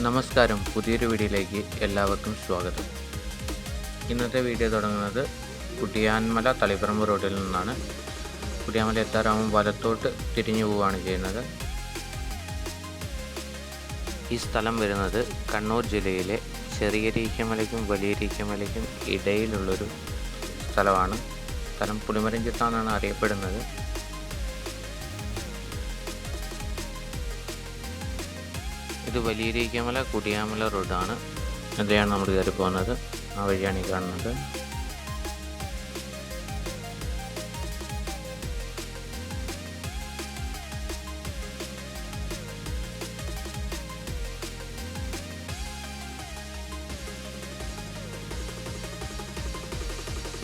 നമസ്കാരം, പുതിയൊരു വീഡിയോയിലേക്ക് എല്ലാവർക്കും സ്വാഗതം. ഇന്നത്തെ വീഡിയോ തുടങ്ങുന്നത് കുട്ടിയാൻമല തളിപ്പറമ്പ് റോഡിൽ നിന്നാണ്. കുട്ടിയാൻമല എത്താറാകുമ്പോൾ വലത്തോട്ട് തിരിഞ്ഞു പോവുകയാണ് ചെയ്യുന്നത്. ഈ സ്ഥലം വരുന്നത് കണ്ണൂർ ജില്ലയിലെ ചെറിയരീക്കമലയ്ക്കും വലിയരീക്കമലയ്ക്കും ഇടയിലുള്ളൊരു സ്ഥലമാണ്. സ്ഥലം പുളിമരഞ്ചിറ എന്നാണ് അറിയപ്പെടുന്നത്. ഇത് വലിയരീക്കമല കുടിയാമല റോഡാണ്. അതിലാണ് നമ്മൾ കയറി പോകുന്നത്. ആ വഴിയാണ് ഈ കാണുന്നത്.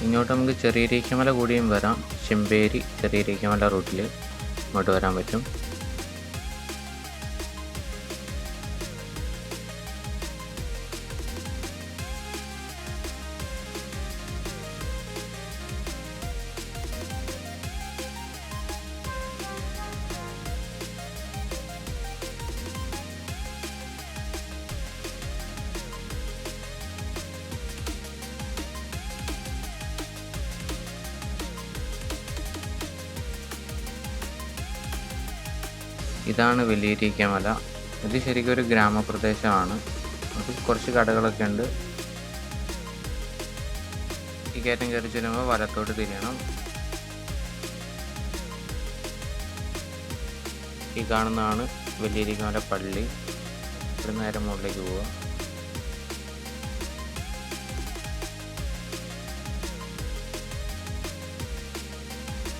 ഇങ്ങോട്ട് നമുക്ക് ചെറിയരീക്കമല കൂടിയും വരാം. ചെമ്പേരി ചെറിയരീക്കമല റൂട്ടിൽ ഇങ്ങോട്ട് വരാൻ പറ്റും. ഇതാണ് വലിയരീക്കമല. ഇത് ശരിക്കും ഒരു ഗ്രാമപ്രദേശമാണ്. അത് കുറച്ച് കടകളൊക്കെ ഉണ്ട്. ഈ കയറ്റം കയറി ചെല്ലുമ്പോൾ വലത്തോട്ട് തിരിയണം. ഈ കാണുന്നതാണ് വലിയരീക്കമല പള്ളി. ഇവിടെ നേരെ മുകളിലേക്ക് പോവുക.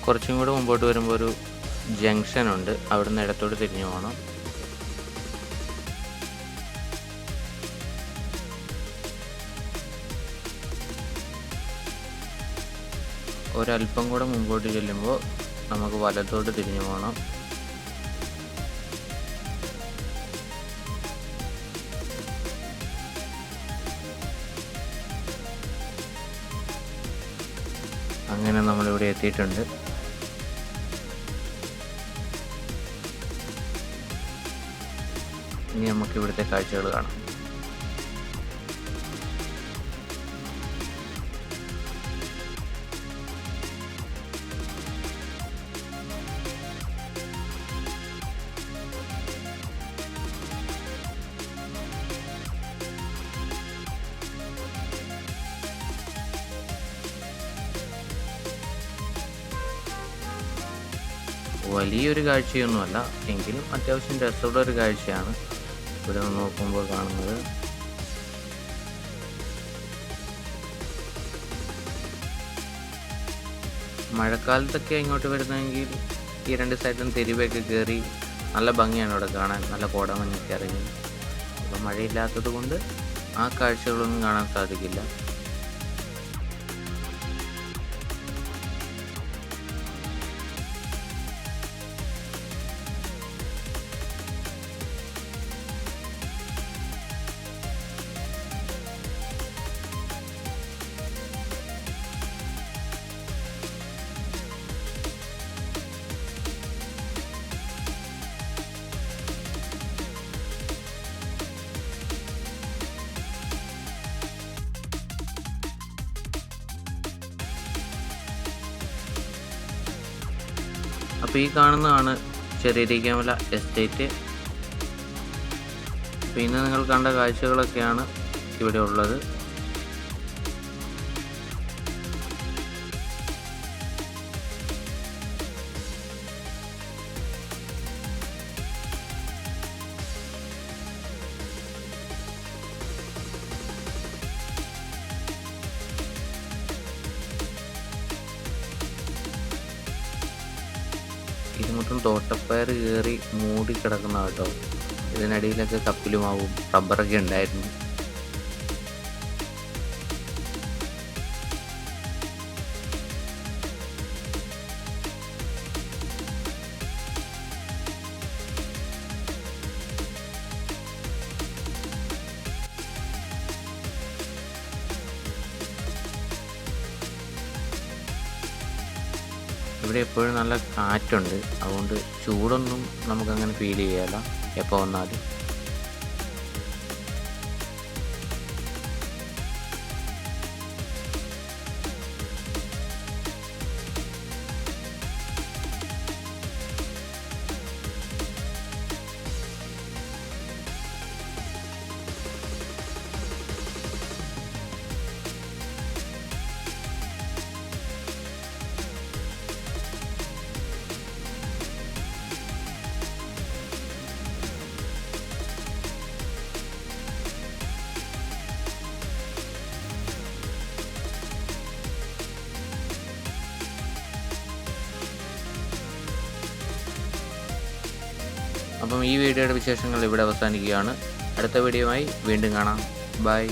കുറച്ചും കൂടെ മുമ്പോട്ട് വരുമ്പോൾ ഒരു ജംഗ്ഷൻ ഉണ്ട്. അവിടെ നിന്ന് ഇടത്തോട്ട് തിരിഞ്ഞു പോകണം. ഒരല്പം കൂടെ മുമ്പോട്ട് ചെല്ലുമ്പോൾ നമുക്ക് വലത്തോട്ട് തിരിഞ്ഞു പോകണം. അങ്ങനെ നമ്മളിവിടെ എത്തിയിട്ടുണ്ട്. ഇനി നമുക്ക് ഇവിടുത്തെ കാഴ്ചകൾ കാണാം. വലിയൊരു കാഴ്ചയൊന്നുമല്ല, എങ്കിലും അത്യാവശ്യം രസമുള്ള ഒരു കാഴ്ചയാണ് ഇവിടെ നിന്ന് നോക്കുമ്പോൾ കാണുന്നത്. മഴക്കാലത്തൊക്കെ ഇങ്ങോട്ട് വരുന്നതെങ്കിൽ ഈ രണ്ട് സൈഡിലും തെരുവൊക്കെ കയറി നല്ല ഭംഗിയാണ് ഇവിടെ കാണാൻ. നല്ല കോടമഞ്ഞൊക്കെ ഇറങ്ങി. ഇപ്പം മഴയില്ലാത്തത് കൊണ്ട് ആ കാഴ്ചകളൊന്നും കാണാൻ സാധിക്കില്ല. അപ്പോൾ ഈ കാണുന്നതാണ് ചെറിയരീക്കമല എസ്റ്റേറ്റ്. പിന്നെ നിങ്ങൾ കണ്ട കാഴ്ചകളൊക്കെയാണ് ഇവിടെ ഉള്ളത്. ഇത് മൊത്തം തോട്ടപ്പയർ കയറി മൂടി കിടക്കുന്ന കേട്ടോ. ഇതിനടിയിലൊക്കെ കപ്പിലുമാവും റബ്ബറൊക്കെ ഉണ്ടായിരുന്നു. ഇവിടെ എപ്പോഴും നല്ല കാറ്റുണ്ട്, അതുകൊണ്ട് ചൂടൊന്നും നമുക്കങ്ങനെ ഫീൽ ചെയ്യാല്ല എപ്പോൾ വന്നാലും. അപ്പം ഈ വീഡിയോയുടെ വിശേഷങ്ങൾ ഇവിടെ അവസാനിക്കുകയാണ്. അടുത്ത വീഡിയോയുമായി വീണ്ടും കാണാം. ബൈ.